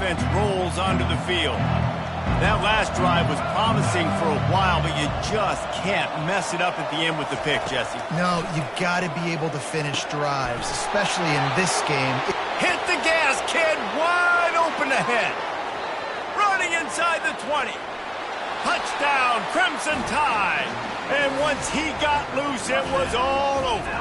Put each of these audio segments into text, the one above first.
offense rolls onto the field. That last drive was promising for a while, but you just can't mess it up at the end with the pick, Jesse. No, you got to be able to finish drives, especially in this game. Hit the gas, kid! Wide open ahead. Running inside the 20. Touchdown, Crimson Tide! And once he got loose, it was all over.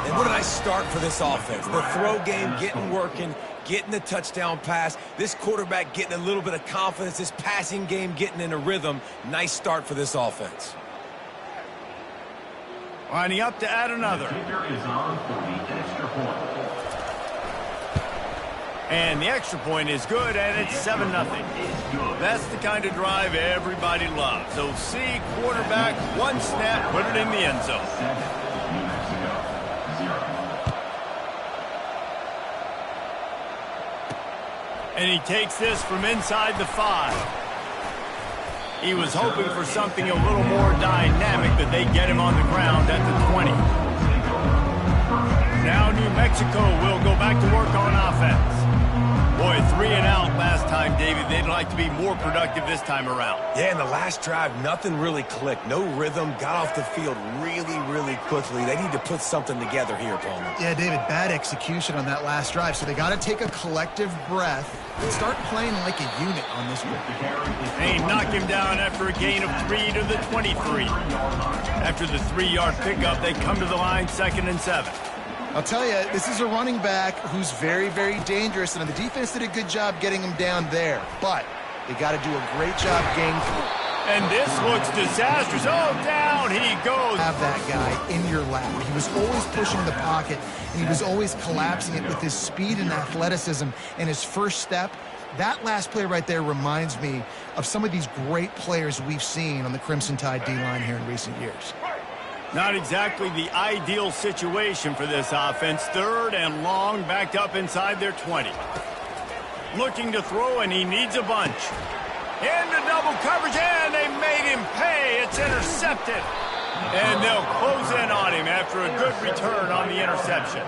And what a nice start for this offense. The throw game getting working, getting the touchdown pass. This quarterback getting a little bit of confidence. This passing game getting in a rhythm. Nice start for this offense. Lining up to add another. And the extra point is good, and it's 7-0. That's the kind of drive everybody loves. So see quarterback, one snap, put it in the end zone. And he takes this from inside the 5. He was hoping for something a little more dynamic, but they get him on the ground at the 20. Now New Mexico will go back to work on offense. Boy, 3 and out last time, David. They'd like to be more productive this time around. Yeah, in the last drive, nothing really clicked. No rhythm. Got off the field really, really quickly. They need to put something together here, Palmer. Yeah, David, bad execution on that last drive. So they got to take a collective breath and start playing like a unit on this one. They knock him down after a gain of 3 to the 23. After the 3-yard pickup, they come to the line 2nd and 7. I'll tell you, this is a running back who's very, very dangerous, and the defense did a good job getting him down there. But they got to do a great job getting through. And this looks disastrous. Oh, down he goes. Have that guy in your lap. He was always pushing the pocket, and he was always collapsing it with his speed and athleticism and his first step. That last play right there reminds me of some of these great players we've seen on the Crimson Tide D-line here in recent years. Not exactly the ideal situation for this offense. 3rd and long, backed up inside their 20. Looking to throw, and he needs a bunch. Into double coverage, and they made him pay. It's intercepted. And they'll close in on him after a good return on the interception.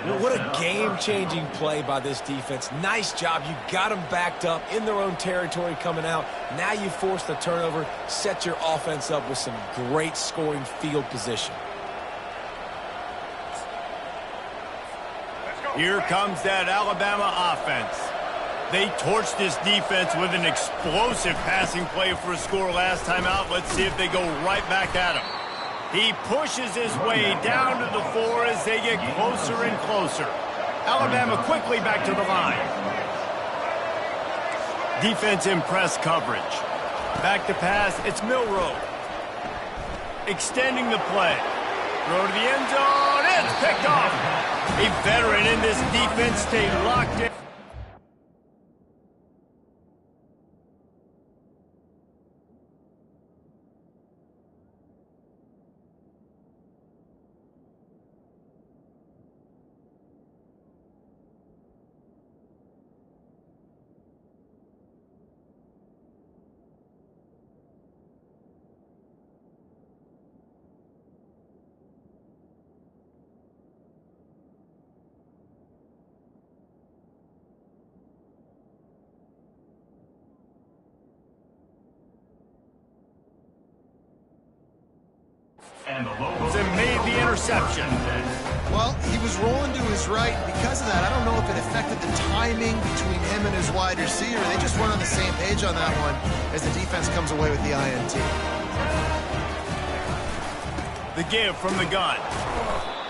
Well, what a game-changing play by this defense. Nice job. You got them backed up in their own territory coming out. Now you force the turnover, set your offense up with some great scoring field position. Here comes that Alabama offense. They torched this defense with an explosive passing play for a score last time out. Let's see if they go right back at him. He pushes his way down to the 4 as they get closer and closer. Alabama quickly back to the line. Defense in press coverage. Back to pass, it's Milroe. Extending the play. Throw to the end zone, it's picked off. A veteran in this defense stayed locked in. And made the interception. Well, he was rolling to his right. Because of that, I don't know if it affected the timing between him and his wide receiver. They just weren't on the same page on that one as the defense comes away with the INT. The give from the gun.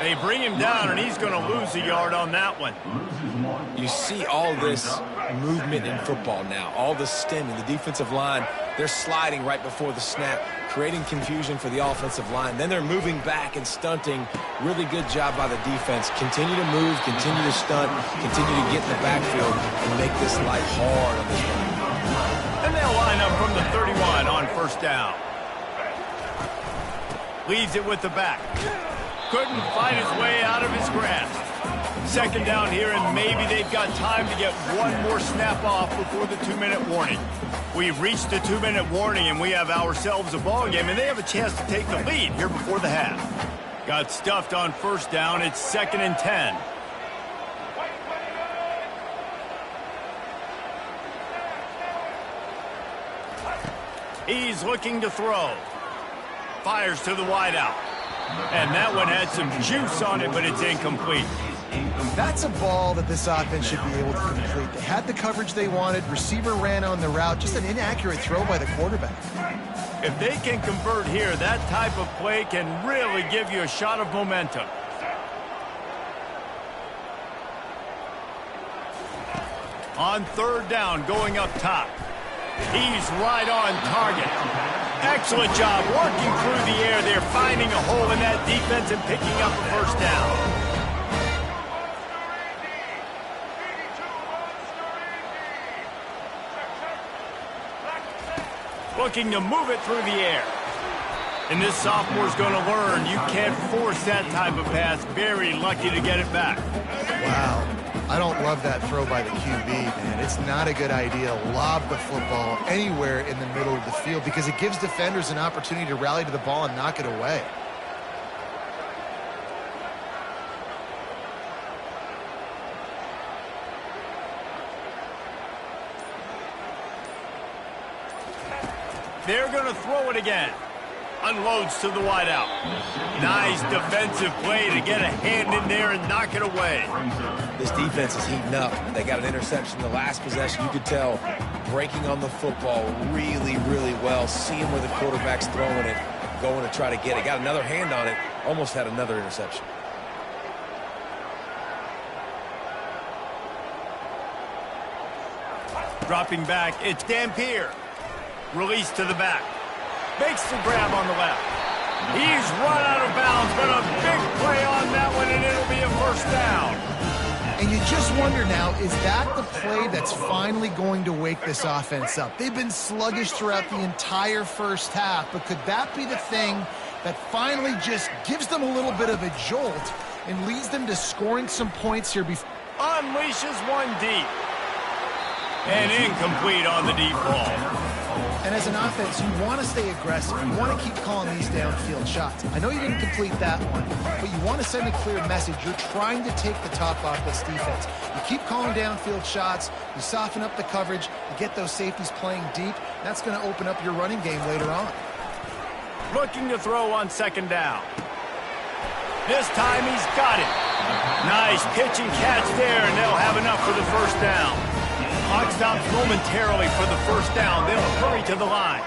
They bring him down, and he's going to lose a yard on that one. You see all this movement in football now, all the stemming. The defensive line, they're sliding right before the snap, creating confusion for the offensive line. Then they're moving back and stunting. Really good job by the defense. Continue to move, continue to stunt, continue to get in the backfield and make this life hard on this one. And they'll line up from the 31 on 1st down. Leaves it with the back. Couldn't fight his way out of his grasp. 2nd down here, and maybe they've got time to get one more snap off before the 2-minute warning. We've reached the 2-minute warning, and we have ourselves a ball game, and they have a chance to take the lead here before the half. Got stuffed on 1st down. It's 2nd and 10. He's looking to throw. Fires to the wideout. And that one had some juice on it, but it's incomplete. That's a ball that this offense should be able to complete. They had the coverage they wanted. Receiver ran on the route. Just an inaccurate throw by the quarterback. If they can convert here, that type of play can really give you a shot of momentum. On third down, going up top. He's right on target. Excellent job working through the air there, finding a hole in that defense and picking up a first down. Looking to move it through the air. And this sophomore's going to learn you can't force that type of pass. Very lucky to get it back. Wow. I don't love that throw by the QB, man. It's not a good idea to lob the football anywhere in the middle of the field because it gives defenders an opportunity to rally to the ball and knock it away. They're going to throw it again. Unloads to the wideout. Nice defensive play to get a hand in there and knock it away. This defense is heating up. They got an interception the last possession. You could tell breaking on the football really, really well. Seeing where the quarterback's throwing it, going to try to get it. Got another hand on it. Almost had another interception. Dropping back, it's Dampier. Release to the back. Makes the grab on the left. He's run out of bounds, but a big play on that one, and it'll be a first down. And you just wonder now, is that the play that's finally going to wake this offense up? They've been sluggish throughout the entire first half, but could that be the thing that finally just gives them a little bit of a jolt and leads them to scoring some points here before? Unleashes one deep. And incomplete on the deep ball. And as an offense, you want to stay aggressive. You want to keep calling these downfield shots. I know you didn't complete that one, but you want to send a clear message. You're trying to take the top off this defense. You keep calling downfield shots. You soften up the coverage. You get those safeties playing deep. That's going to open up your running game later on. Looking to throw on second down. This time he's got it. Nice pitch and catch there, and they'll have enough for the first down. Clock stops momentarily for the first down. They'll hurry to the line.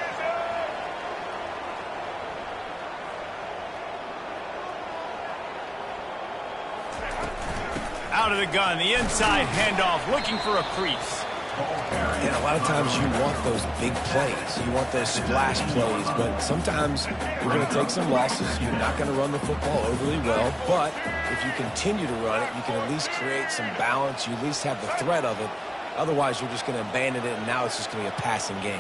Out of the gun, the inside handoff, looking for a crease. And a lot of times you want those big plays. You want those splash plays, but sometimes you're going to take some losses. You're not going to run the football overly well, but if you continue to run it, you can at least create some balance. You at least have the threat of it. Otherwise, you're just going to abandon it, and now it's just going to be a passing game.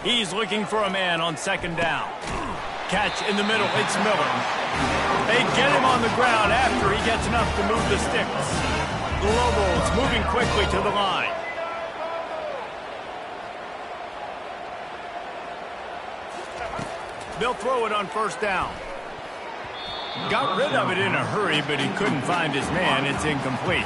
He's looking for a man on second down. Catch in the middle. It's Miller. They get him on the ground after he gets enough to move the sticks. The Lobos moving quickly to the line. They'll throw it on first down. Got rid of it in a hurry, but he couldn't find his man. It's incomplete.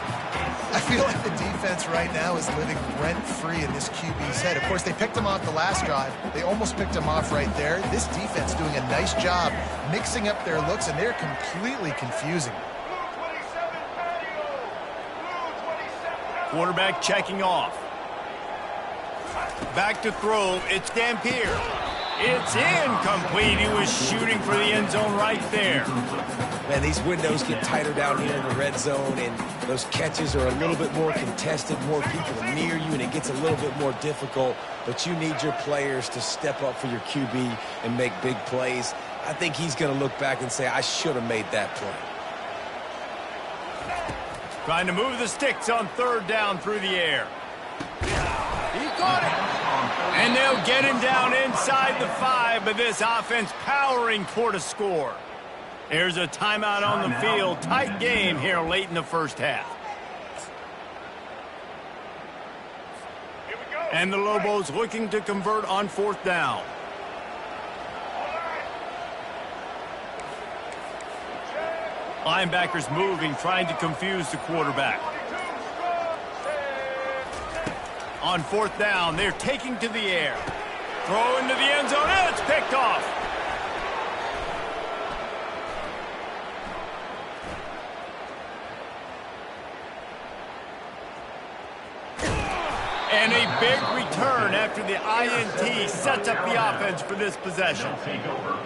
I feel like the defense right now is living rent-free in this QB's head. Of course, they picked him off the last drive. They almost picked him off right there. This defense doing a nice job mixing up their looks, and they're completely confusing. Quarterback checking off. Back to throw. It's Dampier. It's incomplete. He was shooting for the end zone right there. Man, these windows get tighter down here in the red zone, and those catches are a little bit more contested, more people near you, and it gets a little bit more difficult. But you need your players to step up for your QB and make big plays. I think he's going to look back and say, I should have made that play. Trying to move the sticks on third down through the air. He caught it. And they'll get him down inside the 5, but this offense powering toward a score. There's a timeout on the field. Tight game here late in the first half. And the Lobos looking to convert on fourth down. Linebackers moving, trying to confuse the quarterback. On fourth down, they're taking to the air. Throw into the end zone, and it's picked off. And a big return after the INT sets up the offense for this possession.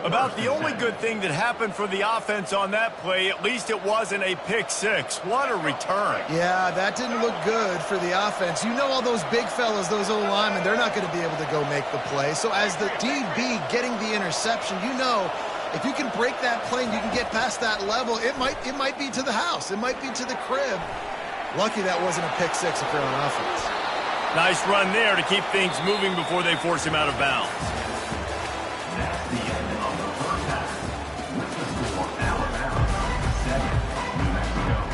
About the only good thing that happened for the offense on that play, at least it wasn't a pick six. What a return. Yeah, that didn't look good for the offense. You know all those big fellas, those O-linemen, they're not going to be able to go make the play. So as the DB getting the interception, you know if you can break that play and you can get past that level, it might be to the house. It might be to the crib. Lucky that wasn't a pick six if they're on offense. Nice run there to keep things moving before they force him out of bounds. That's the end of the first half. With the score, Alabama 7, New Mexico 0.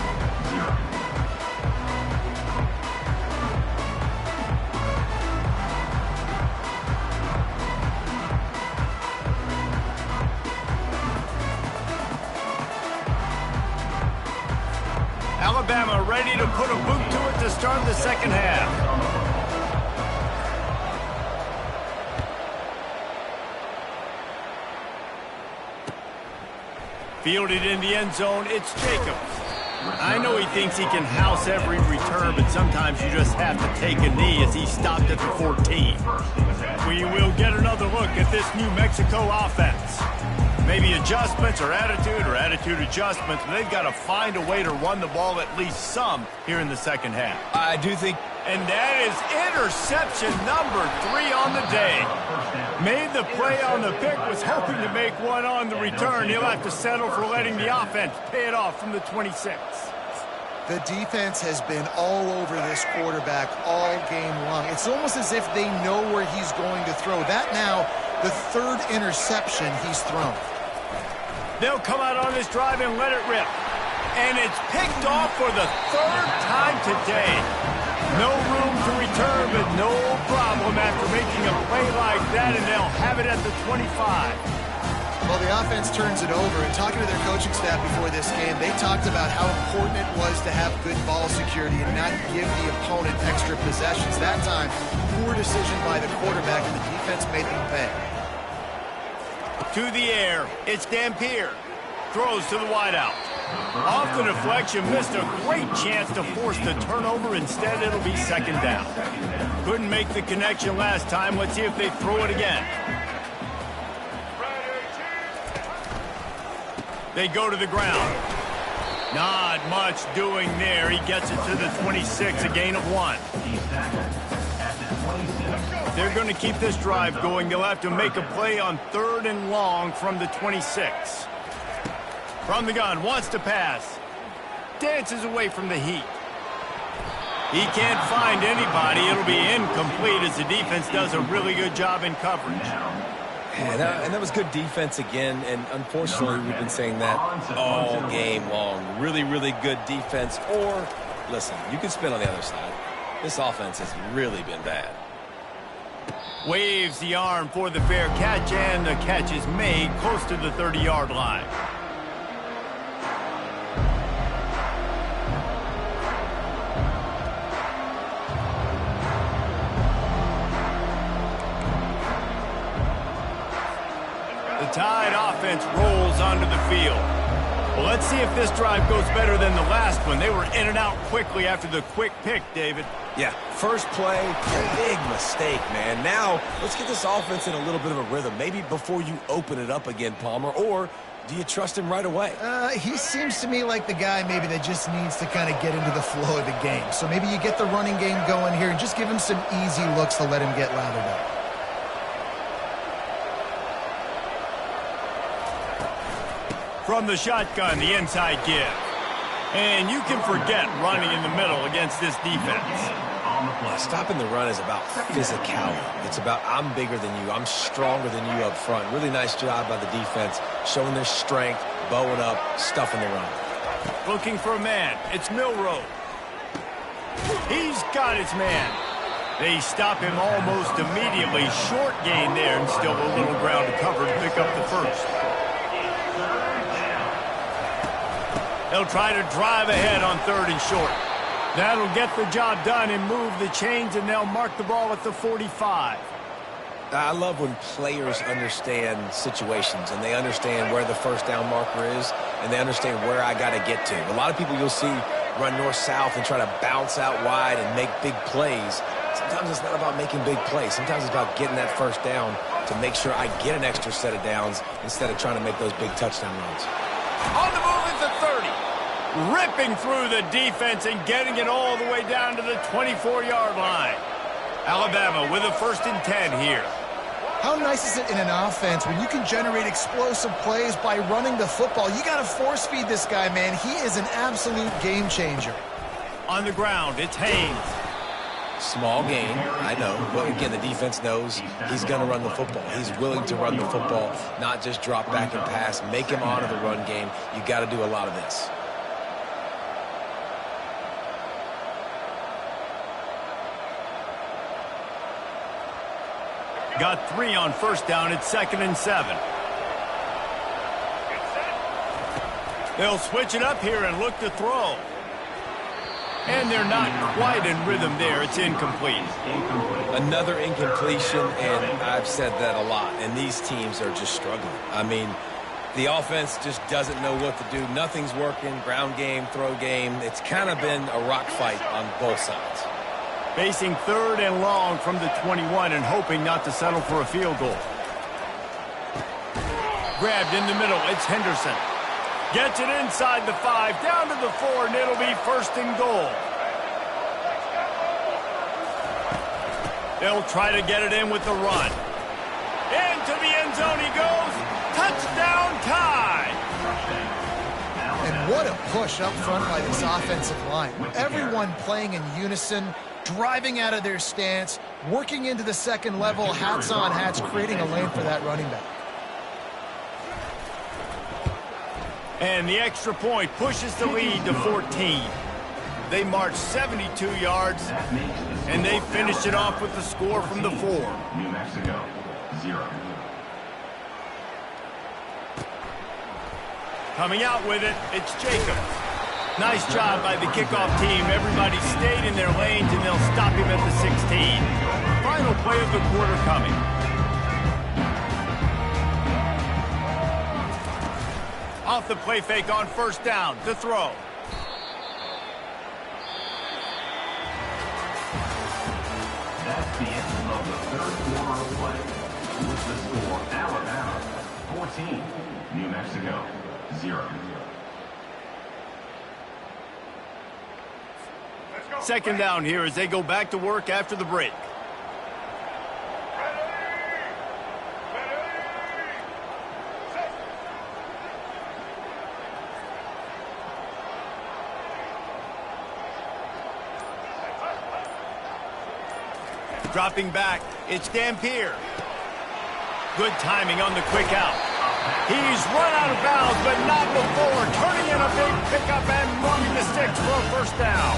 Alabama ready to put a boot to it to start the second half. Fielded in the end zone, it's Jacobs. I know he thinks he can house every return, but sometimes you just have to take a knee as he stopped at the 14. We will get another look at this New Mexico offense. Maybe adjustments or attitude adjustments, but they've got to find a way to run the ball at least some here in the second half. I do think... And that is interception number 3 on the day. Made the play on the pick, was hoping to make one on the return. He'll have to settle for letting the offense pay it off from the 26. The defense has been all over this quarterback all game long. It's almost as if they know where he's going to throw. That now, the third interception he's thrown. They'll come out on this drive and let it rip. And it's picked off for the third time today. No room to return, but no problem after making a play like that, and they'll have it at the 25. Well, the offense turns it over, and talking to their coaching staff before this game, they talked about how important it was to have good ball security and not give the opponent extra possessions. That time, poor decision by the quarterback, and the defense made them pay. To the air, it's Dampier. Throws to the wideout. Off the deflection, missed a great chance to force the turnover. Instead, it'll be second down. Couldn't make the connection last time. Let's see if they throw it again. They go to the ground. Not much doing there. He gets it to the 26, a gain of 1. They're going to keep this drive going. They'll have to make a play on 3rd and long from the 26. From the gun, wants to pass. Dances away from the heat. He can't find anybody. It'll be incomplete as the defense does a really good job in coverage. Yeah, and that was good defense again, and unfortunately we've been saying that all game long. Really, really good defense. Or, listen, you can spin on the other side. This offense has really been bad. Waves the arm for the fair catch, and the catch is made close to the 30-yard line. The Tide offense rolls onto the field. Well, let's see if this drive goes better than the last one. They were in and out quickly after the quick pick, David. Yeah, first play, big mistake, man. Now, let's get this offense in a little bit of a rhythm. Maybe before you open it up again, Palmer, or do you trust him right away? He seems to me like the guy maybe that just needs to kind of get into the flow of the game. So maybe you get the running game going here and just give him some easy looks to let him get lathered up. From the shotgun, the inside give. And you can forget running in the middle against this defense. Stopping the run is about physicality. It's about I'm bigger than you. I'm stronger than you up front. Really nice job by the defense, showing their strength, bowing up, stuffing the run. Looking for a man. It's Milroe. He's got his man. They stop him almost immediately. Short gain there, and still a little ground to cover to pick up the first. They'll try to drive ahead on 3rd and short. That'll get the job done and move the chains, and they'll mark the ball at the 45. I love when players understand situations and they understand where the first down marker is and they understand where I got to get to. A lot of people you'll see run north-south and try to bounce out wide and make big plays. Sometimes it's not about making big plays. Sometimes it's about getting that first down to make sure I get an extra set of downs instead of trying to make those big touchdown runs. On the move at the 30. Ripping through the defense and getting it all the way down to the 24-yard line. Alabama with a 1st and 10 here. How nice is it in an offense when you can generate explosive plays by running the football? You got to force feed this guy, man. He is an absolute game changer. On the ground, it's Haynes. Small gain, I know. But again, the defense knows he's going to run the football. He's willing to run the football, not just drop back and pass, make him honor the run game. You got to do a lot of this. Got 3 on 1st down. It's 2nd and 7. They'll switch it up here and look to throw. And they're not quite in rhythm there. It's incomplete. Another incompletion, and I've said that a lot, and these teams are just struggling. I mean, the offense just doesn't know what to do. Nothing's working. Ground game, throw game. It's kind of been a rock fight on both sides. Facing 3rd and long from the 21 and hoping not to settle for a field goal. Grabbed in the middle. It's Henderson. Gets it inside the 5, down to the 4, and it'll be 1st and goal. They'll try to get it in with the run. Into the end zone he goes. Touchdown Tide. And what a push up front by this offensive line. Everyone playing in unison, driving out of their stance, working into the 2nd level, hats on hats, creating a lane for that running back. And the extra point pushes the lead to 14. They march 72 yards, and they finish it off with the score from the 4. New Mexico, 0. Coming out with it, it's Jacobs. Nice job by the kickoff team. Everybody stayed in their lanes, and they'll stop him at the 16. Final play of the quarter coming. Off the play fake on 1st down. To throw. That's the end of the 3rd quarter of play. With the score, Alabama 14, New Mexico 0. 2nd down here as they go back to work after the break. Dropping back, it's Dampier. Good timing on the quick out. He's run out of bounds, but not before. Turning in a big pickup and running the sticks for a 1st down.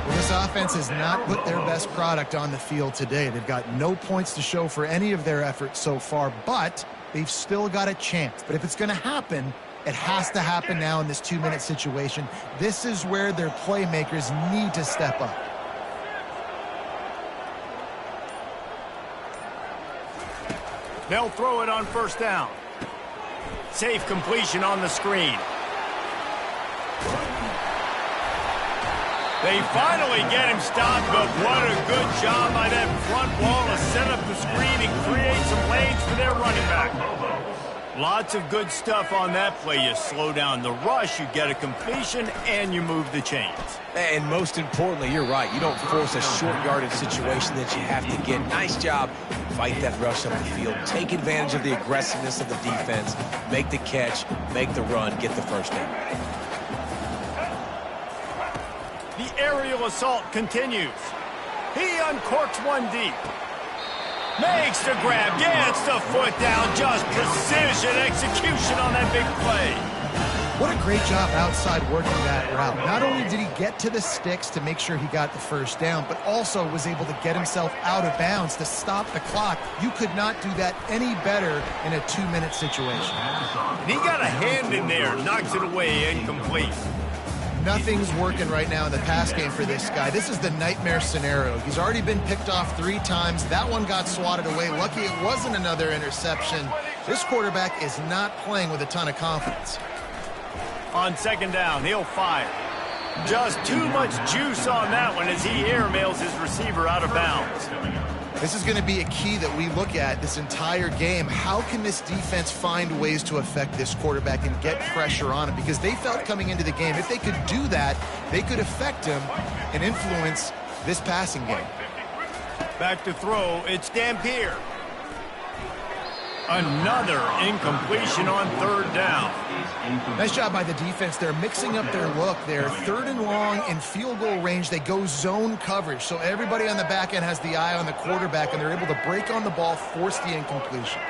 Well, this offense has not put their best product on the field today. They've got no points to show for any of their efforts so far, but they've still got a chance. But if it's going to happen, it has to happen now in this 2-minute situation. This is where their playmakers need to step up. They'll throw it on 1st down. Safe completion on the screen. They finally get him stopped, but what a good job by that front wall to set up the screen and create some lanes for their running back. Lots of good stuff on that play. You slow down the rush, you get a completion, and you move the chains. And most importantly, you're right. You don't force a short yardage situation that you have to get. Nice job. Fight that rush up the field. Take advantage of the aggressiveness of the defense. Make the catch. Make the run. Get the 1st down. The aerial assault continues. He uncorks one deep. Makes the grab. Gets the foot down. Just precision execution on that big play. What a great job outside working that route. Not only did he get to the sticks to make sure he got the first down, but also was able to get himself out of bounds to stop the clock. You could not do that any better in a 2-minute situation. And he got a hand in there, knocks it away, incomplete. Nothing's working right now in the pass game for this guy. This is the nightmare scenario. He's already been picked off 3 times. That one got swatted away. Lucky it wasn't another interception. This quarterback is not playing with a ton of confidence. On second down, he'll fire. Just too much juice on that one as he airmails his receiver out of bounds. This is going to be a key that we look at this entire game. How can this defense find ways to affect this quarterback and get pressure on him? Because they felt coming into the game, if they could do that, they could affect him and influence this passing game. Back to throw, it's Dampier. Another incompletion on third down. Nice job by the defense. They're mixing up their look. They're 3rd and long in field goal range. They go zone coverage, so everybody on the back end has the eye on the quarterback, and they're able to break on the ball, force the incompletion.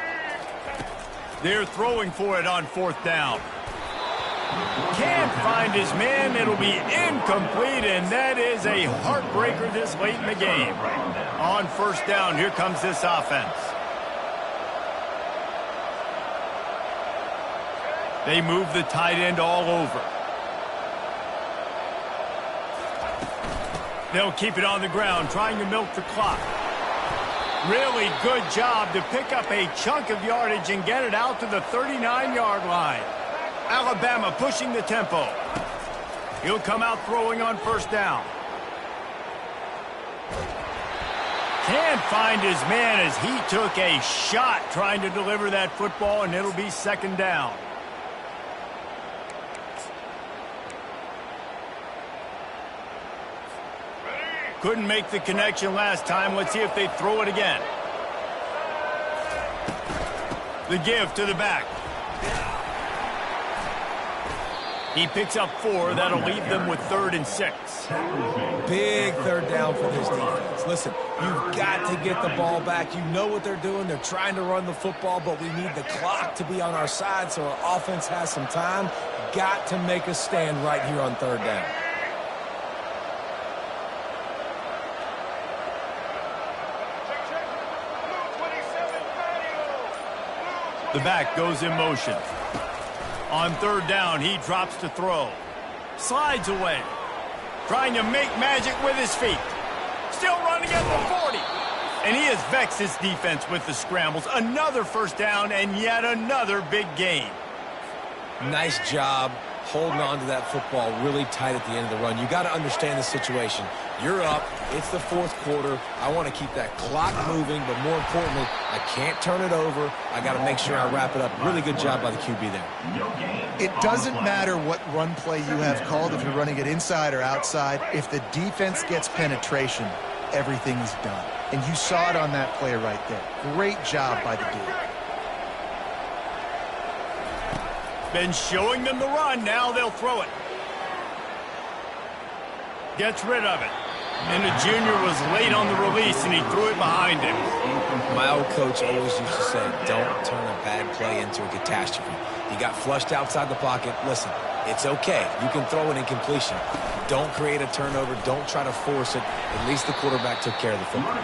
They're throwing for it on 4th down. Can't find his man. It'll be incomplete, and that is a heartbreaker this late in the game. On 1st down, here comes this offense. They move the tight end all over. They'll keep it on the ground, trying to milk the clock. Really good job to pick up a chunk of yardage and get it out to the 39-yard line. Alabama pushing the tempo. He'll come out throwing on 1st down. Can't find his man as he took a shot trying to deliver that football, and it'll be 2nd down. Couldn't make the connection last time. Let's see if they throw it again. The give to the back. He picks up 4. That'll leave them with 3rd and 6. Big 3rd down for this defense. Listen, you've got to get the ball back. You know what they're doing. They're trying to run the football, but we need the clock to be on our side so our offense has some time. Got to make a stand right here on 3rd down. The back goes in motion. On 3rd down, he drops to throw. Slides away. Trying to make magic with his feet. Still running at the 40. And he has vexed his defense with the scrambles. Another 1st down and yet another big gain. Nice job holding on to that football really tight at the end of the run. You got to understand the situation. You're up. It's the 4th quarter. I want to keep that clock moving, but more importantly, I can't turn it over. I got to make sure I wrap it up. Really good job by the QB there. It doesn't matter what run play you have called, if you're running it inside or outside. If the defense gets penetration, everything is done. And you saw it on that play right there. Great job by the dude. Been showing them the run. Now they'll throw it. Gets rid of it. And the junior was late on the release, and he threw it behind him. My old coach always used to say, don't turn a bad play into a catastrophe. He got flushed outside the pocket. Listen, it's okay. You can throw an incompletion. Don't create a turnover. Don't try to force it. At least the quarterback took care of the football.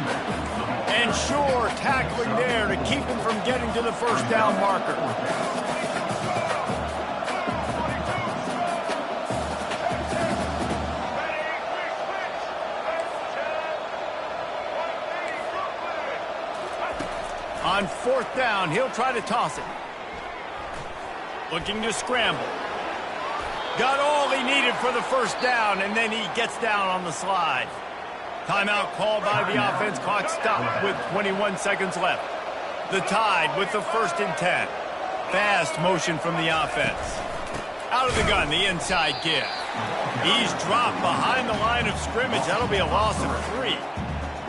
And sure, tackling there to keep him from getting to the 1st down marker. On 4th down, he'll try to toss it. Looking to scramble. Got all he needed for the 1st down, and then he gets down on the slide. Timeout called by the offense. Clock stopped with 21 seconds left. The Tide with the 1st and 10. Fast motion from the offense. Out of the gun, the inside give. He's dropped behind the line of scrimmage. That'll be a loss of 3.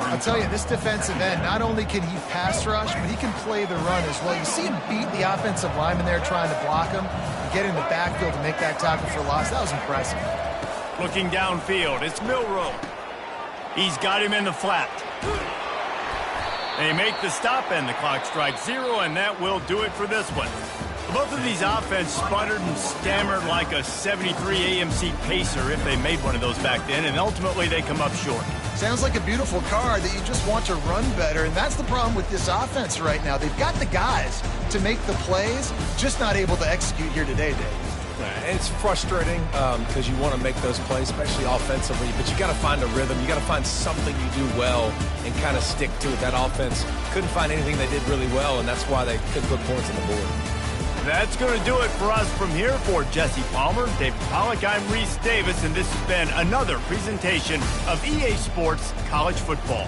I'll tell you, this defensive end, not only can he pass rush, but he can play the run as well. You see him beat the offensive lineman there trying to block him, and get in the backfield to make that tackle for loss. That was impressive. Looking downfield, it's Milroe. He's got him in the flat. They make the stop, and the clock strikes 0, and that will do it for this one. Both of these offense sputtered and stammered like a 73 AMC Pacer if they made one of those back then, and ultimately they come up short. Sounds like a beautiful car that you just want to run better, and that's the problem with this offense right now. They've got the guys to make the plays, just not able to execute here today, Dave. And it's frustrating because you want to make those plays, especially offensively, but you got to find a rhythm. You got to find something you do well and kind of stick to it. That offense couldn't find anything they did really well, and that's why they couldn't put points on the board. That's going to do it for us from here. For Jesse Palmer, David Pollack, I'm Reese Davis, and this has been another presentation of EA Sports College Football.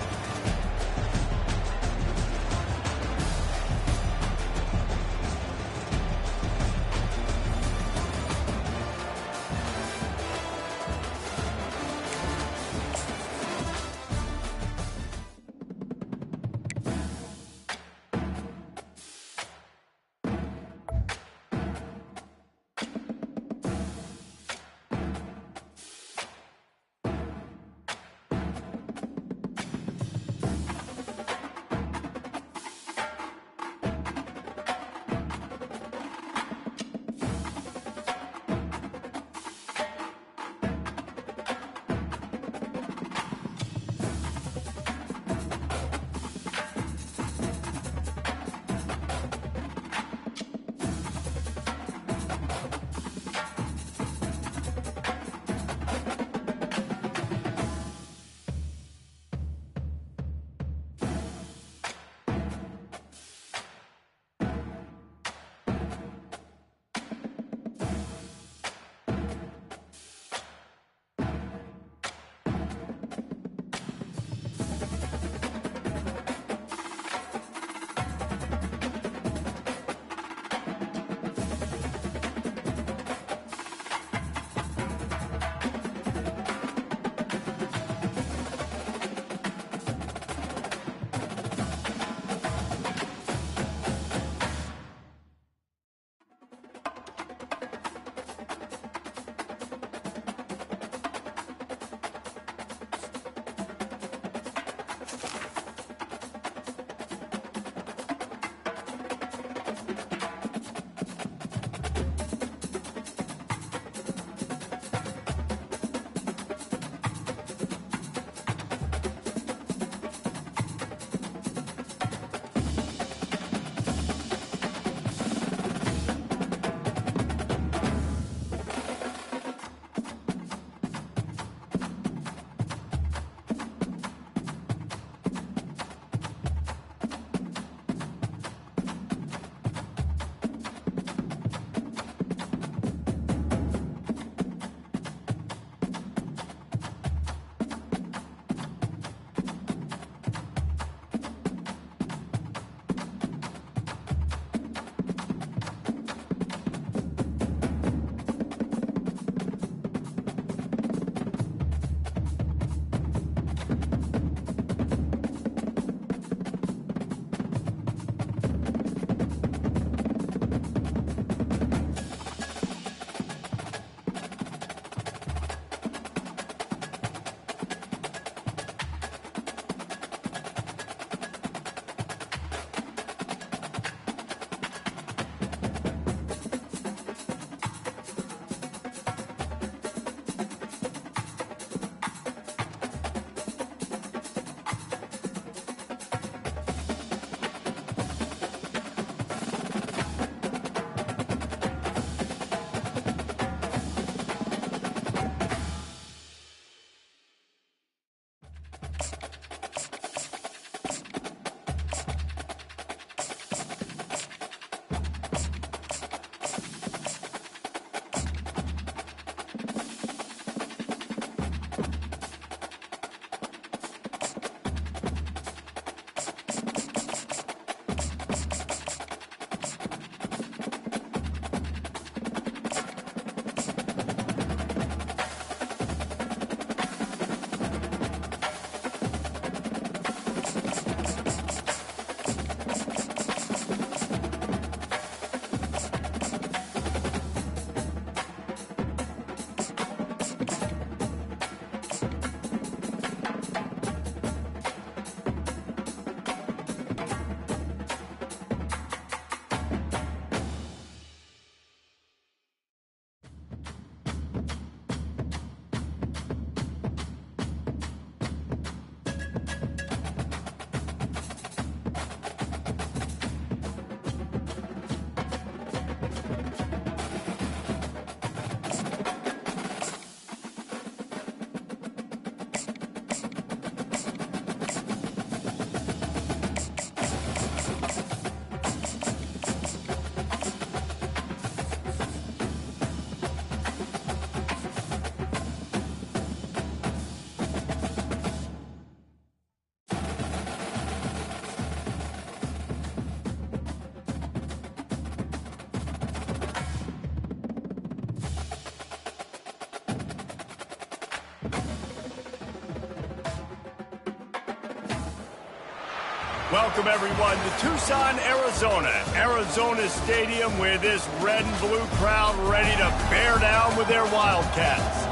Welcome, everyone, to Tucson, Arizona. Arizona Stadium with this red and blue crowd ready to bear down with their Wildcats.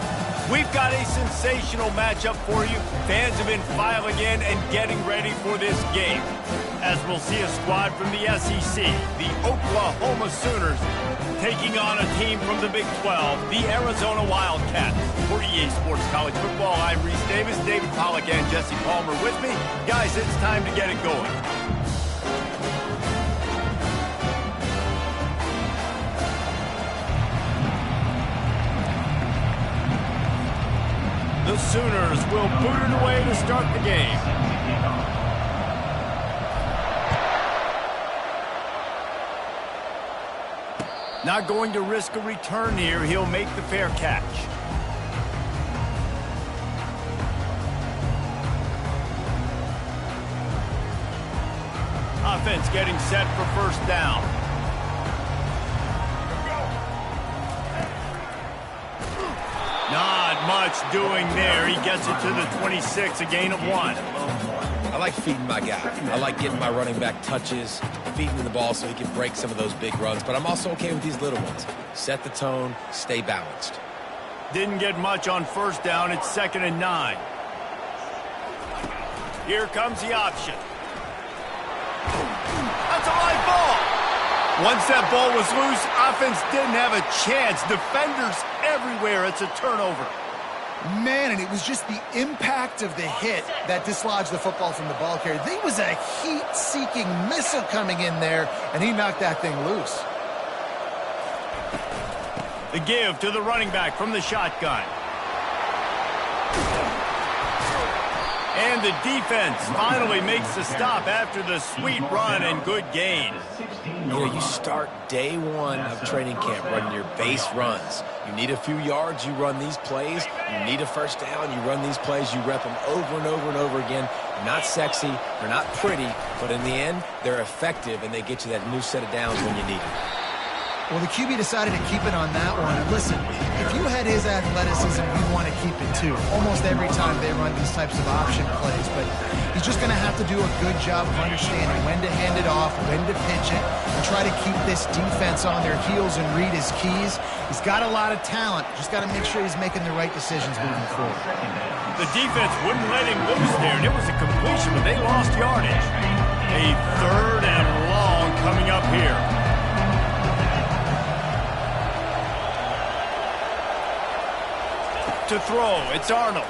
We've got a sensational matchup for you. Fans have been filing in and getting ready for this game. As we'll see a squad from the SEC, the Oklahoma Sooners, taking on a team from the Big 12, the Arizona Wildcats. For EA Sports College Football, I'm Reese Davis, David Pollack, and Jesse Palmer with me. Guys, it's time to get it going. The Sooners will boot it away to start the game. Not going to risk a return here. He'll make the fair catch. Offense getting set for first down. Not much doing there. He gets it to the 26, a gain of 1. I like feeding my guy. I like getting my running back touches, feeding him the ball so he can break some of those big runs. But I'm also okay with these little ones. Set the tone, stay balanced. Didn't get much on first down. It's 2nd and 9. Here comes the option. That's a live ball. Once that ball was loose, offense didn't have a chance. Defenders everywhere. It's a turnover. Man, and it was just the impact of the hit that dislodged the football from the ball carrier. There was a heat-seeking missile coming in there, and he knocked that thing loose. The give to the running back from the shotgun. And the defense finally makes the stop after the sweet run and good gain. You know, you start day one of training camp running your base runs. You need a few yards, you run these plays. You need a first down, you run these plays. You rep them over and over and over again. They're not sexy, they're not pretty, but in the end, they're effective, and they get you that new set of downs when you need it. Well, the QB decided to keep it on that one. And listen, if you had his athleticism, you'd want to keep it too. Almost every time they run these types of option plays. But he's just going to have to do a good job of understanding when to hand it off, when to pitch it, and try to keep this defense on their heels and read his keys. He's got a lot of talent. Just got to make sure he's making the right decisions moving forward. The defense wouldn't let him loose there, and it was a completion, but they lost yardage. A 3rd and long coming up here. To throw, it's Arnold.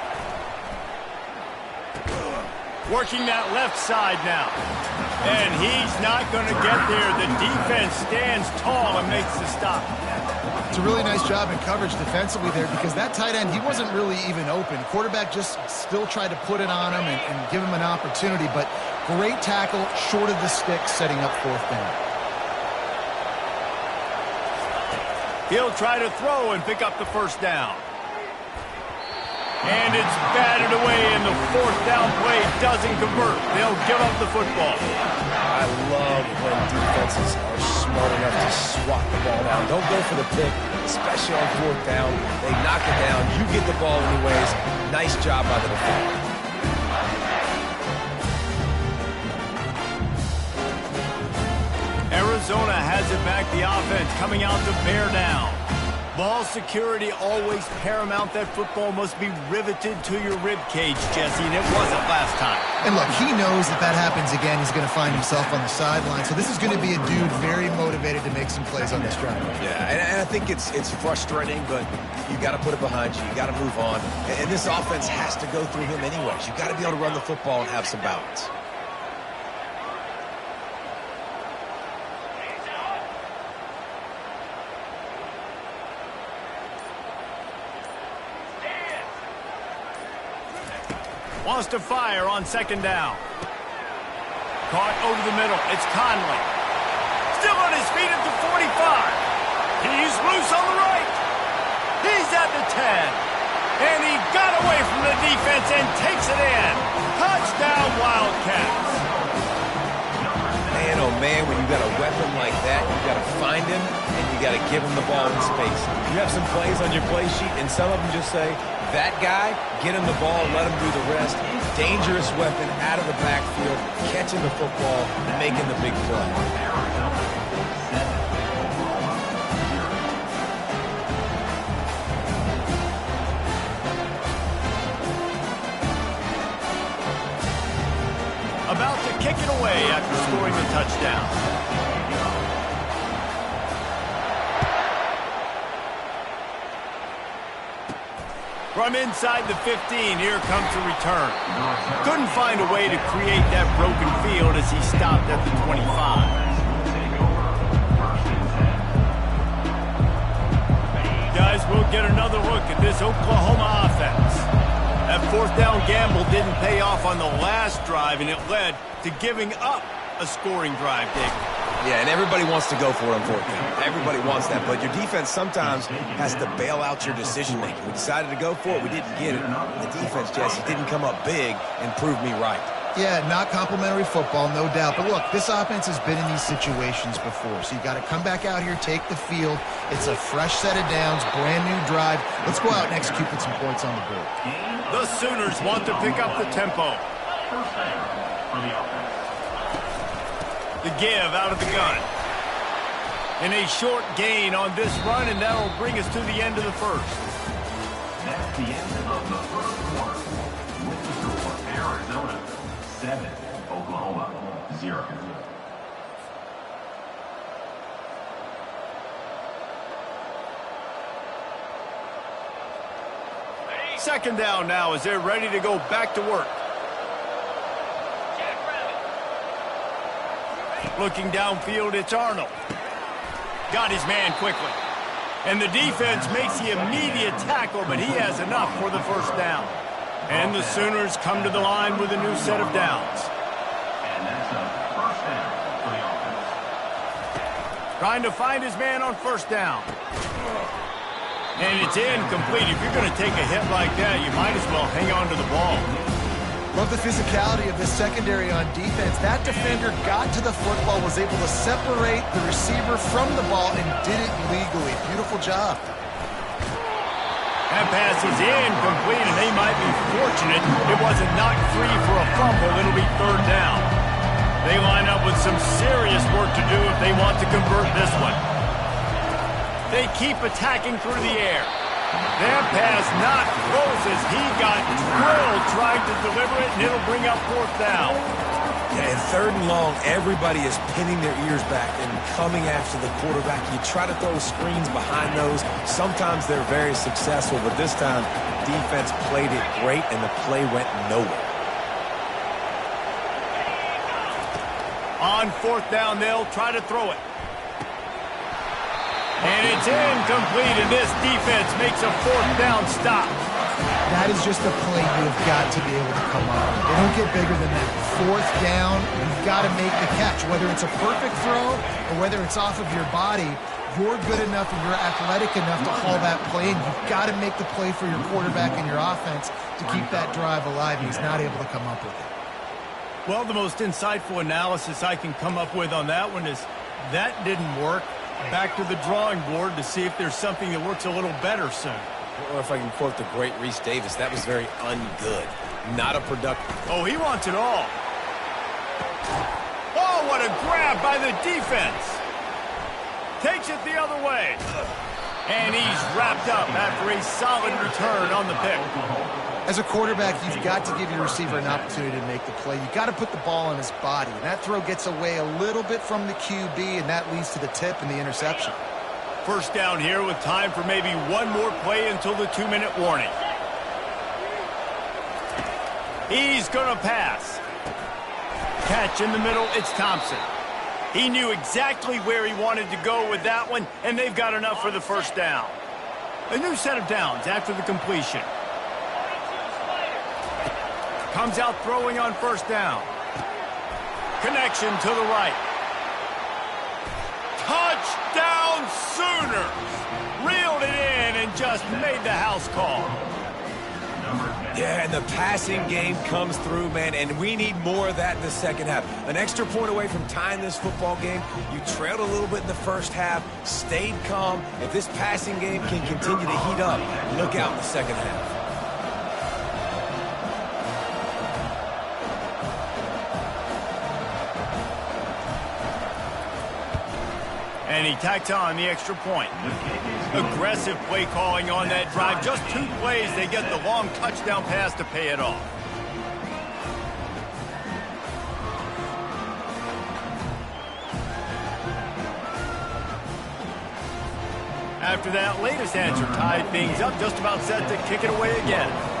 Working that left side now. And he's not going to get there. The defense stands tall and makes the stop. It's a really nice job in coverage defensively there, because that tight end, he wasn't really even open. Quarterback just still tried to put it on him and give him an opportunity, but great tackle, short of the stick, setting up 4th down. He'll try to throw and pick up the first down. And it's batted away, and the 4th down play doesn't convert. They'll give up the football. I love when defenses are smart enough to swat the ball down. Don't go for the pick, especially on 4th down. They knock it down. You get the ball anyways. Nice job by the defender. Arizona has it back, the offense coming out to bear down. Ball security always paramount. That football must be riveted to your rib cage, Jesse, and it wasn't last time. And look, he knows if that happens again, he's going to find himself on the sideline. So this is going to be a dude very motivated to make some plays on this drive. Yeah, and I think it's frustrating, but you got to put it behind you. You got to move on. And this offense has to go through him anyways. You got to be able to run the football and have some balance. Wants to fire on 2nd down. Caught over the middle. It's Conley. Still on his feet at the 45. He's loose on the right. He's at the 10. And he got away from the defense and takes it in. Touchdown, Wildcats. Man, oh man, when you got a weapon like that, you got to find him and you got to give him the ball in space. You have some plays on your play sheet, and some of them just say, That guy, get him the ball, let him do the rest. Dangerous weapon out of the backfield, catching the football, making the big play. About to kick it away after scoring the touchdown. From inside the 15, here comes the return. Couldn't find a way to create that broken field as he stopped at the 25. Guys, we'll get another look at this Oklahoma offense. That fourth down gamble didn't pay off on the last drive, and it led to giving up a scoring drive, Dick. Yeah, and everybody wants to go for it on fourth down. Everybody wants that, but your defense sometimes has to bail out your decision-making. We decided to go for it. We didn't get it. The defense, Jesse, didn't come up big and prove me right. Yeah, not complimentary football, no doubt. But look, this offense has been in these situations before, so you got to come back out here, take the field. It's a fresh set of downs, brand new drive. Let's go out and execute with some points on the board. The Sooners want to pick up the tempo. First down for the offense. The give out of the gun. And a short gain on this run, and that will bring us to the end of the first. That's the end of the first quarter. With the score, Arizona 7, Oklahoma 0. Second down now as they're ready to go back to work. Looking downfield, it's Arnold. Got his man quickly. And the defense makes the immediate tackle, but he has enough for the first down. And the Sooners come to the line with a new set of downs. And that's a first down for the offense. Trying to find his man on first down. And it's incomplete. If you're going to take a hit like that, you might as well hang on to the ball. Love the physicality of this secondary on defense. That defender got to the football, was able to separate the receiver from the ball, and did it legally. Beautiful job. That pass is incomplete, and they might be fortunate it wasn't knocked free for a fumble. It'll be third down. They line up with some serious work to do if they want to convert this one. They keep attacking through the air. That pass not close as he got drilled trying to deliver it, and it'll bring up fourth down. Yeah, and third and long, everybody is pinning their ears back and coming after the quarterback. You try to throw screens behind those. Sometimes they're very successful, but this time, defense played it great, and the play went nowhere. On fourth down, they'll try to throw it. And it's incomplete, and this defense makes a fourth down stop. That is just a play you have got to be able to come up with. They don't get bigger than that. Fourth down, you've got to make the catch. Whether it's a perfect throw or whether it's off of your body, you're good enough and you're athletic enough to haul that play, and you've got to make the play for your quarterback and your offense to keep that drive alive, and he's not able to come up with it. Well, the most insightful analysis I can come up with on that one is that didn't work. Back to the drawing board to see if there's something that works a little better soon. Or if I can quote the great Reese Davis, that was very ungood. Not a productive. Oh, he wants it all. Oh, what a grab by the defense. Takes it the other way. And he's wrapped up after a solid return on the pick. As a quarterback, you've got to give your receiver an opportunity to make the play. You've got to put the ball on his body. And that throw gets away a little bit from the QB, and that leads to the tip and the interception. First down here with time for maybe one more play until the 2-minute warning. He's going to pass. Catch in the middle, it's Thompson. He knew exactly where he wanted to go with that one, and they've got enough for the first down. A new set of downs after the completion. Comes out throwing on first down. Connection to the right. Touchdown Sooners! Reeled it in and just made the house call. Yeah, and the passing game comes through, man, and we need more of that in the second half. An extra point away from tying this football game. You trailed a little bit in the first half, stayed calm. If this passing game can continue to heat up, look out in the second half. And he tacks on the extra point. Aggressive play calling on that drive. Just 2 plays, they get the long touchdown pass to pay it off. After that latest answer tied things up, just about set to kick it away again.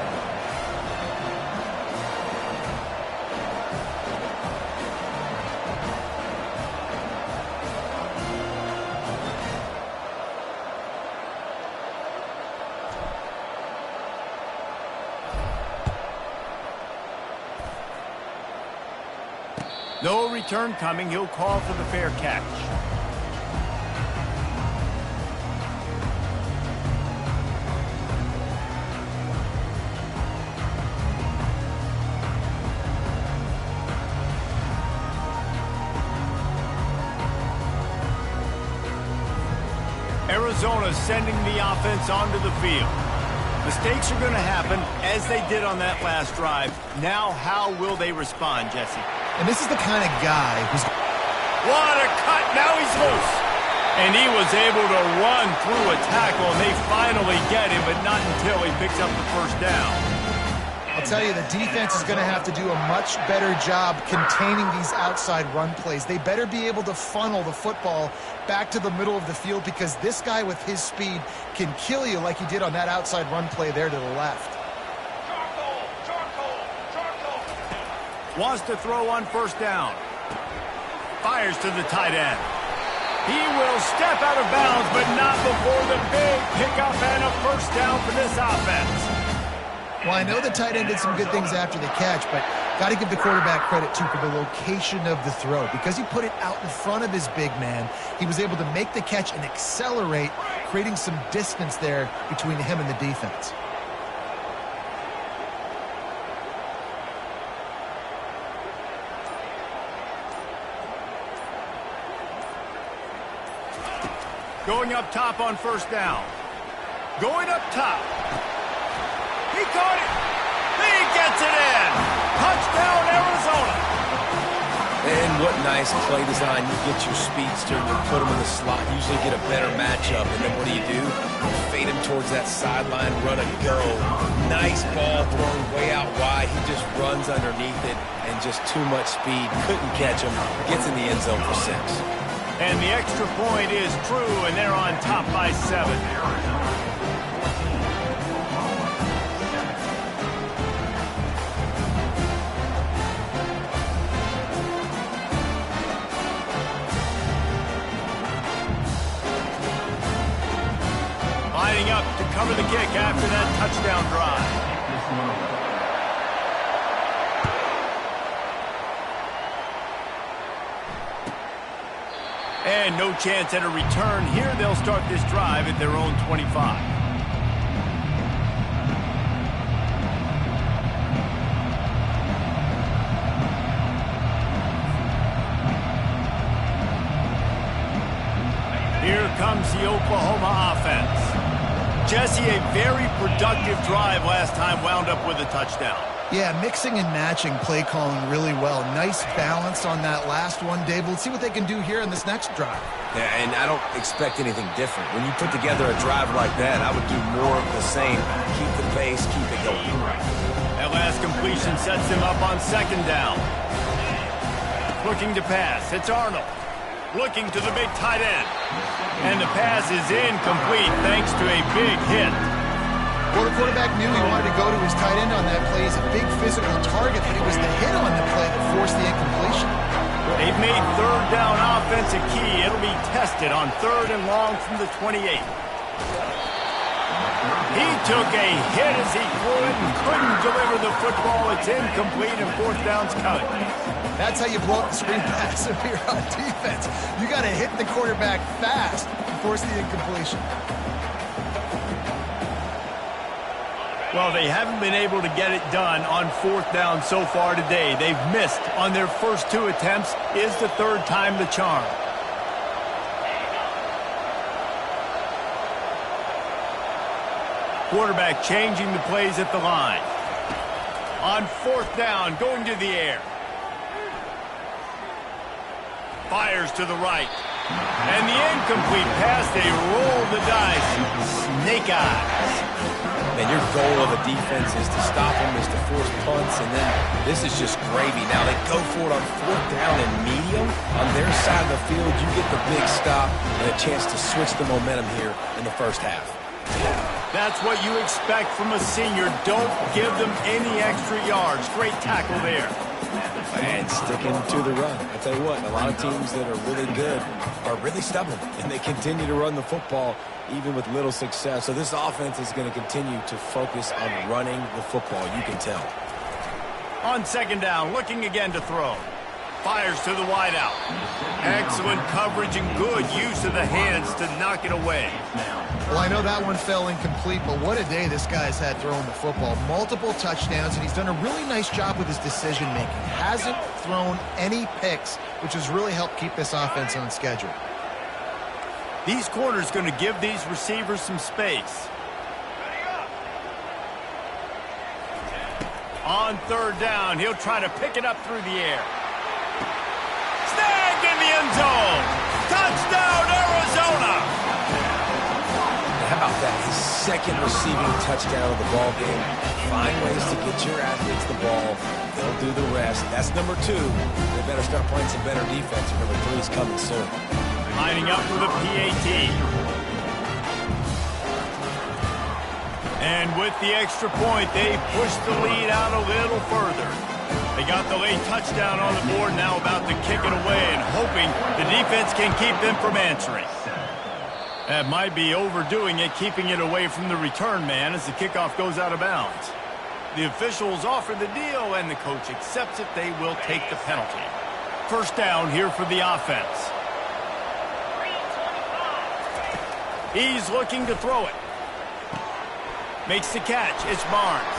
No return coming. He'll call for the fair catch. Arizona sending the offense onto the field. Mistakes are going to happen, as they did on that last drive. Now, how will they respond, Jesse? And this is the kind of guy who's... What a cut! Now he's loose. And he was able to run through a tackle, and they finally get him, but not until he picks up the first down. I'll tell you, the defense is going to have to do a much better job containing these outside run plays. They better be able to funnel the football back to the middle of the field, because this guy with his speed can kill you like he did on that outside run play there to the left. Wants to throw on first down. Fires to the tight end. He will step out of bounds, but not before the big pickup and a first down for this offense. Well, I know the tight end did some good things after the catch, but got to give the quarterback credit, too, for the location of the throw. Because he put it out in front of his big man, he was able to make the catch and accelerate, creating some distance there between him and the defense. Going up top on first down. Going up top. He caught it. He gets it in. Touchdown, Arizona. And what nice play design. You get your speedster, you put him in the slot, usually get a better matchup. And then what do? You fade him towards that sideline, run a go. Nice ball thrown way out wide. He just runs underneath it, and just too much speed. Couldn't catch him. Gets in the end zone for 6. And the extra point is true, and they're on top by 7. Lining up to cover the kick after that touchdown drive. And no chance at a return here. They'll start this drive at their own 25. Here comes the Oklahoma offense. Jesse, a very productive drive last time, wound up with a touchdown. Yeah, mixing and matching play calling really well. Nice balance on that last one, Dave. Let's see what they can do here in this next drive. Yeah, and I don't expect anything different. When you put together a drive like that, I would do more of the same. Keep the pace, keep it going. That last completion sets them up on second down. Looking to pass. It's Arnold. Looking to the big tight end. And the pass is incomplete thanks to a big hit. Well, the quarterback knew he wanted to go to his tight end on that play. He's a big physical target, but it was the hit on the play that forced the incompletion. They've made third down offense a key. It'll be tested on 3rd and long from the 28. He took a hit as he threw it and couldn't deliver the football. It's incomplete and 4th down's coming. That's how you blow up the screen pass if you're on defense. You got to hit the quarterback fast and force the incompletion. Well, they haven't been able to get it done on 4th down so far today. They've missed on their first 2 attempts. Is the 3rd time the charm? Quarterback changing the plays at the line. On 4th down, going to the air. Fires to the right. And the incomplete pass, they roll the dice. Snake eyes. And your goal of a defense is to stop them, is to force punts, and then this is just gravy. Now they go for it on 4th down and medium. On their side of the field, you get the big stop and a chance to switch the momentum here in the first half. That's what you expect from a senior. Don't give them any extra yards. Great tackle there. And sticking to the run. I tell you what, a lot of teams that are really good are really stubborn, and they continue to run the football even with little success. So this offense is going to continue to focus on running the football, you can tell. On 2nd down, looking again to throw. Fires to the wideout. Excellent coverage and good use of the hands to knock it away. Well, I know that one fell incomplete, but what a day this guy's had throwing the football. Multiple touchdowns, and he's done a really nice job with his decision-making. Hasn't thrown any picks, which has really helped keep this offense on schedule. These corners going to give these receivers some space. On 3rd down, he'll try to pick it up through the air. Snagged in the end zone. Touchdown, Arizona. How about that? His 2nd receiving touchdown of the ball game. Find ways to get your athletes the ball. They'll do the rest. That's number 2. They better start playing some better defense. Number 3 is coming soon. Lining up for the PAT. And with the extra point, they push the lead out a little further. They got the late touchdown on the board, now about to kick it away and hoping the defense can keep them from answering. That might be overdoing it, keeping it away from the return man as the kickoff goes out of bounds. The officials offer the deal, and the coach accepts it. They will take the penalty. 1st down here for the offense. He's looking to throw it. Makes the catch. It's Barnes.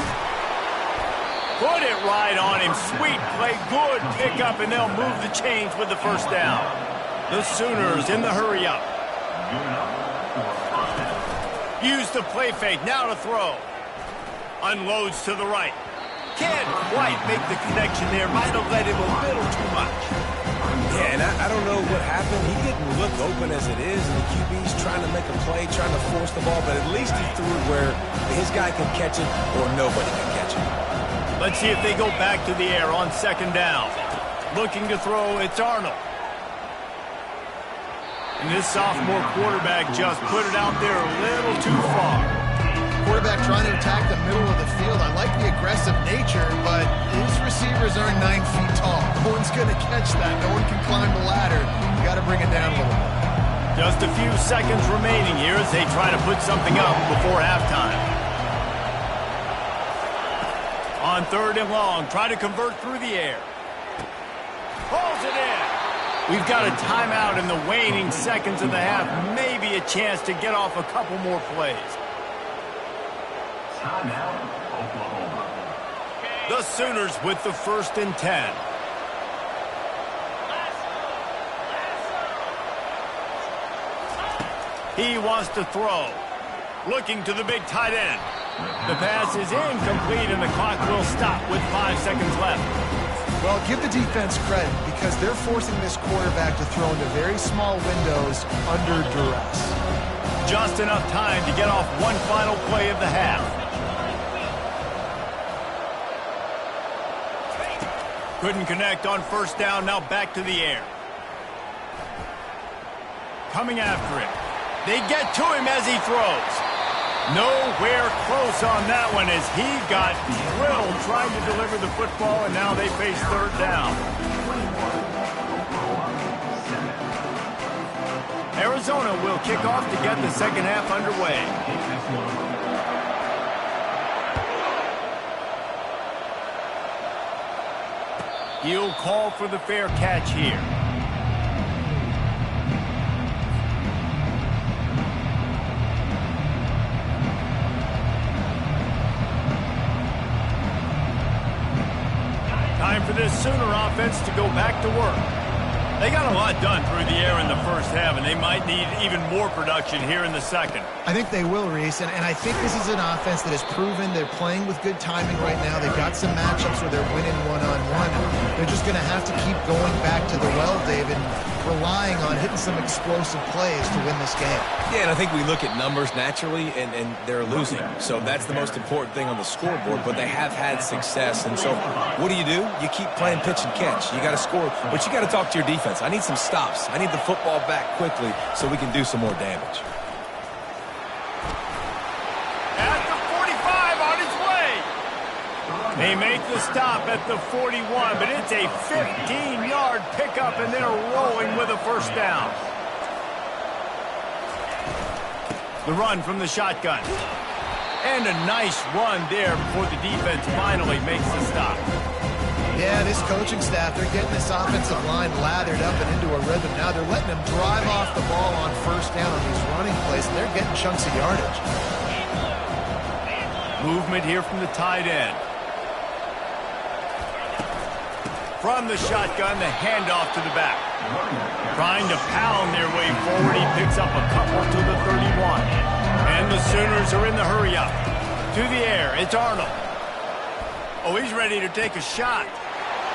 Put it right on him. Sweet play. Good pickup, and they'll move the chains with the 1st down. The Sooners in the hurry up. Use the play fake. Now to throw. Unloads to the right. Can't quite make the connection there. Might have led him a little too much. Yeah, and I don't know what happened. He didn't look open as it is, and the QB's trying to make a play, trying to force the ball, but at least he threw it where his guy can catch it or nobody can catch it. Let's see if they go back to the air on 2nd down. Looking to throw, it's Arnold. And this sophomore quarterback just put it out there a little too far. Quarterback trying to attack the middle of the field. I like the aggressive nature, but his receivers aren't 9 feet tall. No one's going to catch that. No one can climb the ladder. You got to bring it down a little bit. Just a few seconds remaining here as they try to put something up before halftime. On 3rd and long, try to convert through the air. Pulls it in. We've got a timeout in the waning seconds of the half. Maybe a chance to get off a couple more plays. Timeout, Oklahoma. The Sooners with the 1st and 10. He wants to throw. Looking to the big tight end. The pass is incomplete, and the clock will stop with 5 seconds left. Well, give the defense credit because they're forcing this quarterback to throw into very small windows under duress. Just enough time to get off one final play of the half. Couldn't connect on 1st down, now back to the air. Coming after him. They get to him as he throws. Nowhere close on that one as he got drilled trying to deliver the football, and now they face 3rd down. Arizona will kick off to get the 2nd half underway. He'll call for the fair catch here. Time for this Sooner offense to go back to work. They got a lot done through the air in the 1st half, and they might need even more production here in the 2nd. I think they will, Reese, and I think this is an offense that has proven they're playing with good timing right now. They've got some matchups where they're winning one-on-one. They're just going to have to keep going back to the well, David, and relying on hitting some explosive plays to win this game. Yeah, and I think we look at numbers naturally, and they're losing. So that's the most important thing on the scoreboard, but they have had success. And so what do? You keep playing pitch and catch. You got to score, but you got to talk to your defense. I need some stops. I need the football back quickly so we can do some more damage. At the 45 on his way. They make the stop at the 41, but it's a 15-yard pickup, and they're rolling with a first down. The run from the shotgun. And a nice run there before the defense finally makes the stop. Yeah, this coaching staff, they're getting this offensive line lathered up and into a rhythm. Now they're letting them drive off the ball on first down on these running plays, and they're getting chunks of yardage. Movement here from the tight end. From the shotgun, the handoff to the back. Trying to pound their way forward, he picks up a couple to the 31. And the Sooners are in the hurry-up. To the air, it's Arnold. Oh, he's ready to take a shot.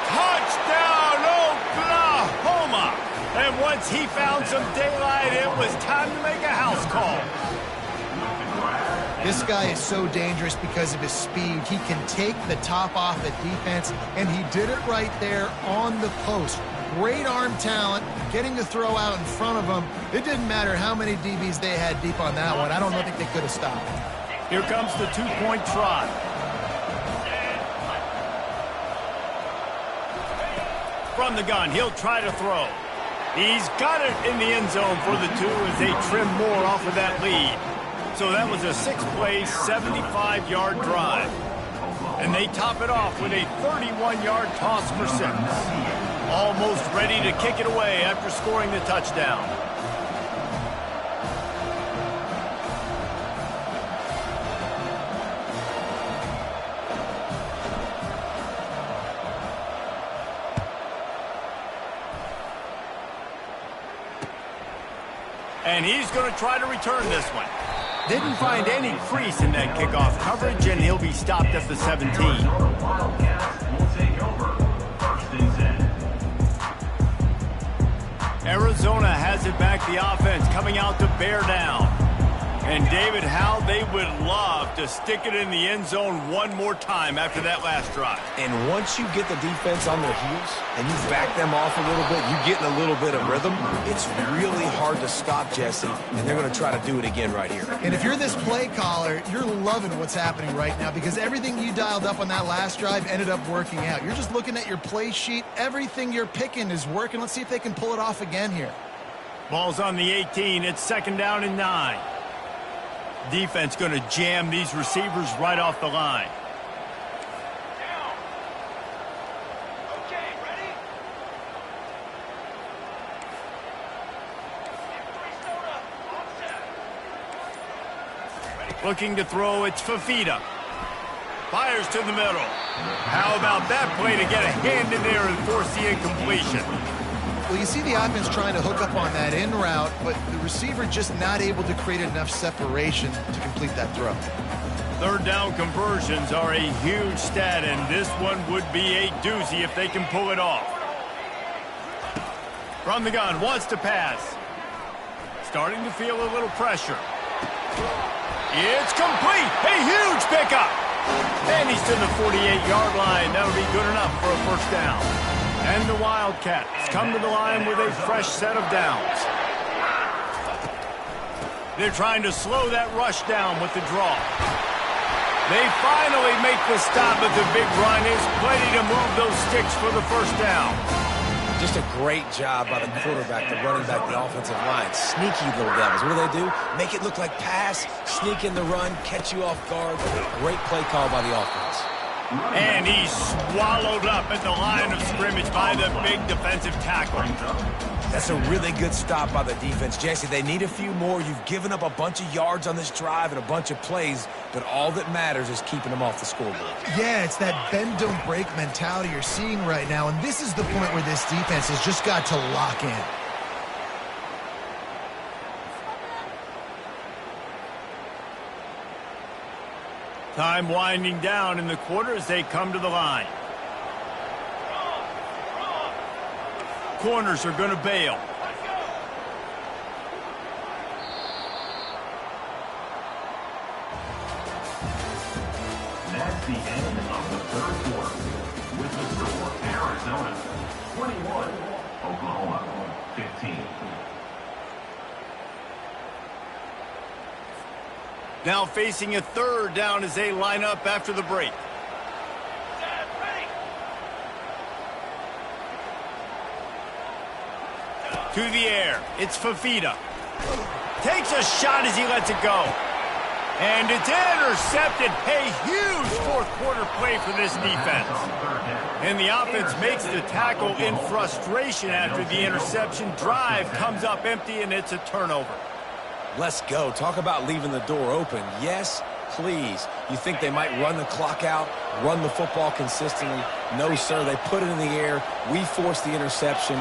Touchdown, Oklahoma! And once he found some daylight, it was time to make a house call. This guy is so dangerous because of his speed. He can take the top off at defense, and he did it right there on the post. Great arm talent, getting the throw out in front of him. It didn't matter how many DBs they had deep on that one. I don't think they could have stopped. Here comes the two-point try. From the gun, he'll try to throw. He's got it in the end zone for the two as they trim more off of that lead. So that was a 6-play, 75-yard drive. And they top it off with a 31-yard toss for 6. Almost ready to kick it away after scoring the touchdown. And he's going to try to return this one. Didn't find any crease in that kickoff coverage, and he'll be stopped at the 17. Arizona has it back, the offense coming out to bear down. And David, how they would love to stick it in the end zone one more time after that last drive. And once you get the defense on their heels and you back them off a little bit, you get in a little bit of rhythm, it's really hard to stop, Jesse, and they're going to try to do it again right here. And if you're this play caller, you're loving what's happening right now because everything you dialed up on that last drive ended up working out. You're just looking at your play sheet. Everything you're picking is working. Let's see if they can pull it off again here. Ball's on the 18. It's 2nd down and 9. Defense going to jam these receivers right off the line. Looking to throw, it's Fafita. Fires to the middle. How about that play to get a hand in there and force the incompletion? Well, you see the offense trying to hook up on that in route, but the receiver just not able to create enough separation to complete that throw. 3rd down conversions are a huge stat, and this one would be a doozy if they can pull it off. From the gun, wants to pass. Starting to feel a little pressure. It's complete. A huge pickup. And he's to the 48-yard line. That'll be good enough for a first down. And the Wildcats come to the line with a fresh set of downs. They're trying to slow that rush down with the draw. They finally make the stop, but the big run is plenty to move those sticks for the first down. Just a great job by the quarterback, the running back, the offensive line. Sneaky little devils. What do? Make it look like pass, sneak in the run, catch you off guard. Great play call by the offense. And he's swallowed up at the line of scrimmage by the big defensive tackle. That's a really good stop by the defense. Jesse, they need a few more. You've given up a bunch of yards on this drive and a bunch of plays, but all that matters is keeping them off the scoreboard. Yeah, it's that bend, don't break mentality you're seeing right now, and this is the point where this defense has just got to lock in. Time winding down in the quarter as they come to the line. Corners are going to bail. That's the end of the third quarter. With the score, Arizona 21, Oklahoma 15. Now facing a third down as they line up after the break. To the air, it's Fafita. Takes a shot as he lets it go. And it's intercepted. A huge fourth quarter play for this defense. And the offense makes the tackle in frustration after the interception. Drive comes up empty, and it's a turnover. Let's go. Talk about leaving the door open. Yes, please. You think they might run the clock out, run the football consistently? No, sir. They put it in the air. We forced the interception.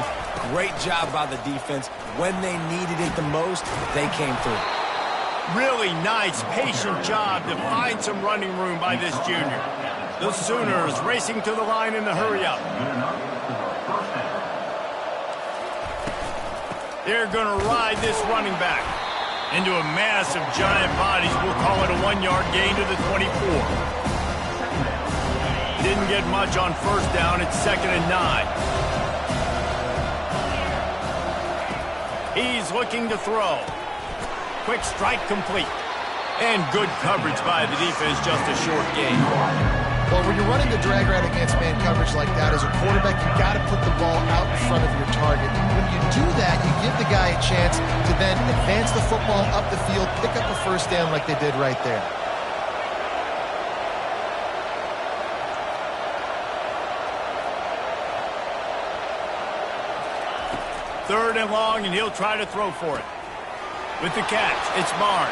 Great job by the defense. When they needed it the most, they came through. Really nice, patient job to find some running room by this junior. The Sooners racing to the line in the hurry-up. They're going to ride this running back into a mass of giant bodies. We'll call it a 1-yard gain to the 24. Didn't get much on first down. It's 2nd and 9. He's looking to throw. Quick strike complete. And good coverage by the defense, just a short gain. Well, when you're running the drag route against man coverage like that as a quarterback, you got to put the ball out in front of your target. When you do that, you give the guy a chance to then advance the football up the field, pick up a first down like they did right there. Third and long, and he'll try to throw for it. With the catch, it's Barnes.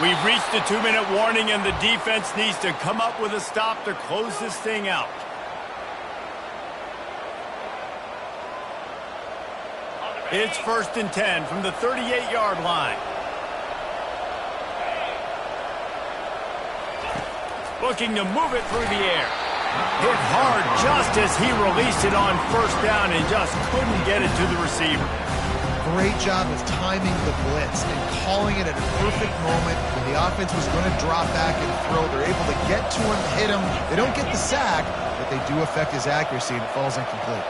We've reached the 2-minute warning, and the defense needs to come up with a stop to close this thing out. It's 1st and 10 from the 38-yard line. Looking to move it through the air. Hit hard just as he released it on first down and just couldn't get it to the receiver. Great job of timing the blitz and calling it at a perfect moment when the offense was going to drop back and throw. They're able to get to him, hit him. They don't get the sack, but they do affect his accuracy, and it falls incomplete.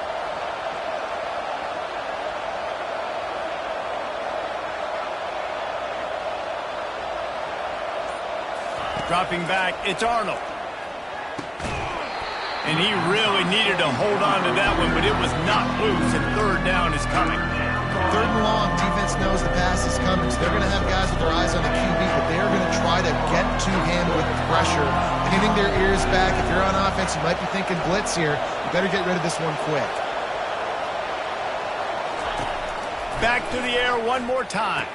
Dropping back, it's Arnold. And he really needed to hold on to that one, but it was not loose, and third down is coming. Third and long, defense knows the pass is coming, so they're going to have guys with their eyes on the QB, but they are going to try to get to him with pressure, pinning their ears back. If you're on offense, you might be thinking blitz here. You better get rid of this one quick. Back to the air one more time.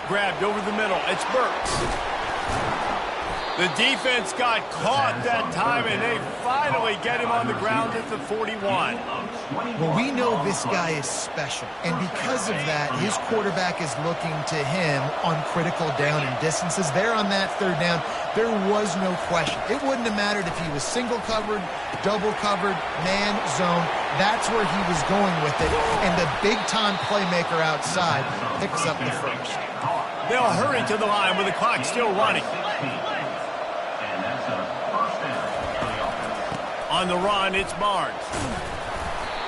Grabbed over the middle. It's Burks. The defense got caught that time, and they finally get him on the ground at the 41. Well, we know this guy is special, and because of that, his quarterback is looking to him on critical down and distances. There on that third down, there was no question. It wouldn't have mattered if he was single covered, double covered, man, zone. That's where he was going with it, and the big-time playmaker outside picks up the first. They'll hurry to the line with the clock still running. On the run, it's Barnes.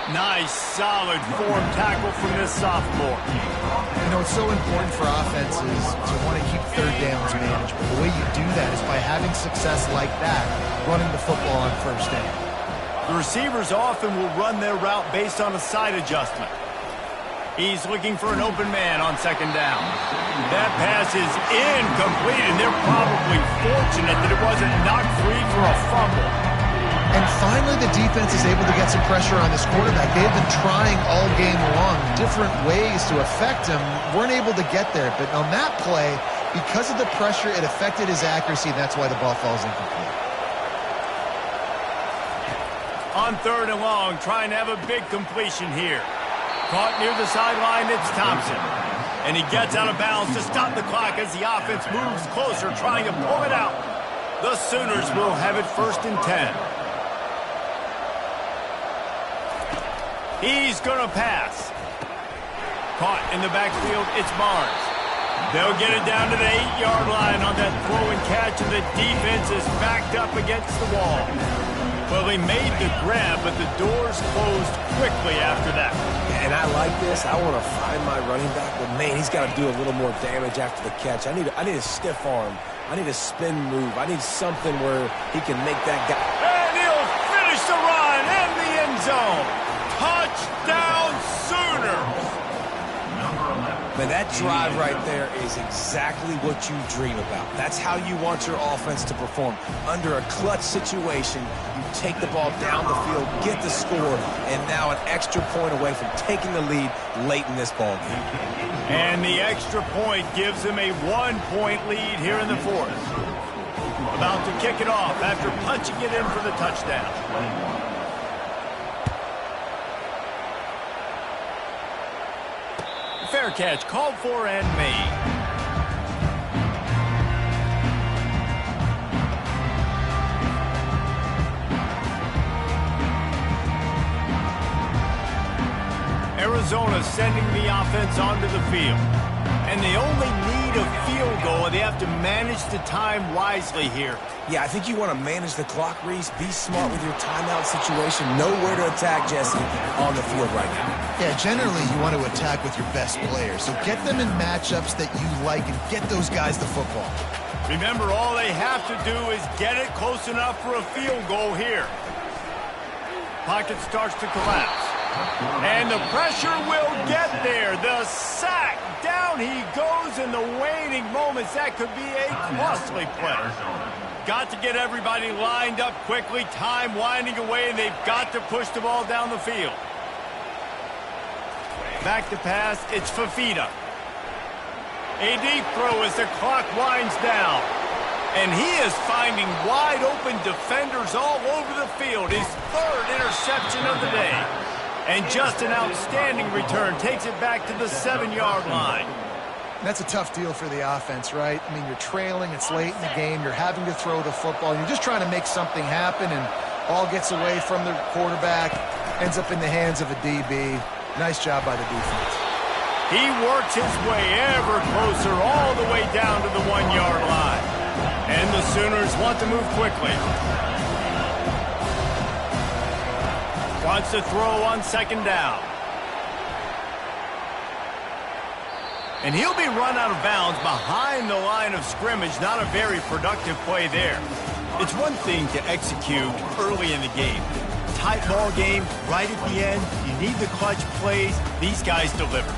Nice, solid form tackle from this sophomore. You know, it's so important for offenses to want to keep third downs manageable. The way you do that is by having success like that, running the football on first down. The receivers often will run their route based on a side adjustment. He's looking for an open man on second down. That pass is incomplete, and they're probably fortunate that it wasn't knocked free for a fumble. And finally, the defense is able to get some pressure on this quarterback. They've been trying all game long, different ways to affect him. Weren't able to get there. But on that play, because of the pressure, it affected his accuracy, and that's why the ball falls incomplete. On third and long, trying to have a big completion here. Caught near the sideline, it's Thompson. And he gets out of bounds to stop the clock as the offense moves closer, trying to pull it out. The Sooners will have it 1st and 10. He's going to pass. Caught in the backfield, it's Barnes. They'll get it down to the 8-yard line on that throw and catch, and the defense is backed up against the wall. Well, he made the grab, but the doors closed quickly after that. And I like this. I want to find my running back, but man, he's got to do a little more damage after the catch. I need a stiff arm. I need a spin move. I need something where he can make that guy. And he'll finish the run in the end zone. Touchdown Sooners. Man, that drive right there is exactly what you dream about. That's how you want your offense to perform. Under a clutch situation, you take the ball down the field, get the score, and now an extra point away from taking the lead late in this ball game. And the extra point gives him a 1-point lead here in the fourth. About to kick it off after punching it in for the touchdown. Fair catch called for and made. Arizona sending the offense onto the field. And they only need a field goal, and they have to manage the time wisely here. Yeah, I think you want to manage the clock, Reese. Be smart with your timeout situation. Know where to attack, Jesse, on the field right now. Yeah, generally you want to attack with your best players. So get them in matchups that you like and get those guys the football. Remember, all they have to do is get it close enough for a field goal here. Pocket starts to collapse. And the pressure will get there. The sack. Down he goes in the waning moments. That could be a costly play. Got to get everybody lined up quickly. Time winding away, and they've got to push the ball down the field. Back to pass. It's Fafita. A deep throw as the clock winds down. And he is finding wide open defenders all over the field. His third interception of the day. And just an outstanding return. Takes it back to the 7-yard line. That's a tough deal for the offense, right? I mean, you're trailing. It's late in the game. You're having to throw the football. You're just trying to make something happen, and all gets away from the quarterback. Ends up in the hands of a DB. Nice job by the defense. He works his way ever closer all the way down to the 1-yard line. And the Sooners want to move quickly. Wants to throw on second down. And he'll be run out of bounds behind the line of scrimmage. Not a very productive play there. It's one thing to execute early in the game. Tight ball game, right at the end. You need the clutch plays. These guys deliver.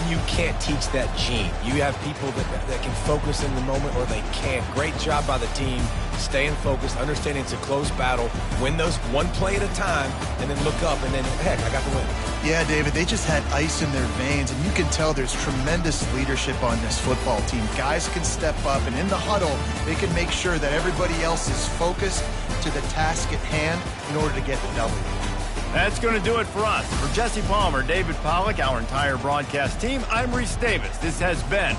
You can't teach that gene. You have people that can focus in the moment, or they can't. Great job by the team, staying focused, understanding it's a close battle, win those one play at a time, and then look up, and then, heck, I got the win. Yeah, David, they just had ice in their veins, and you can tell there's tremendous leadership on this football team. Guys can step up, and in the huddle, they can make sure that everybody else is focused to the task at hand in order to get the W. That's going to do it for us. For Jesse Palmer, David Pollack, our entire broadcast team, I'm Reese Davis. This has been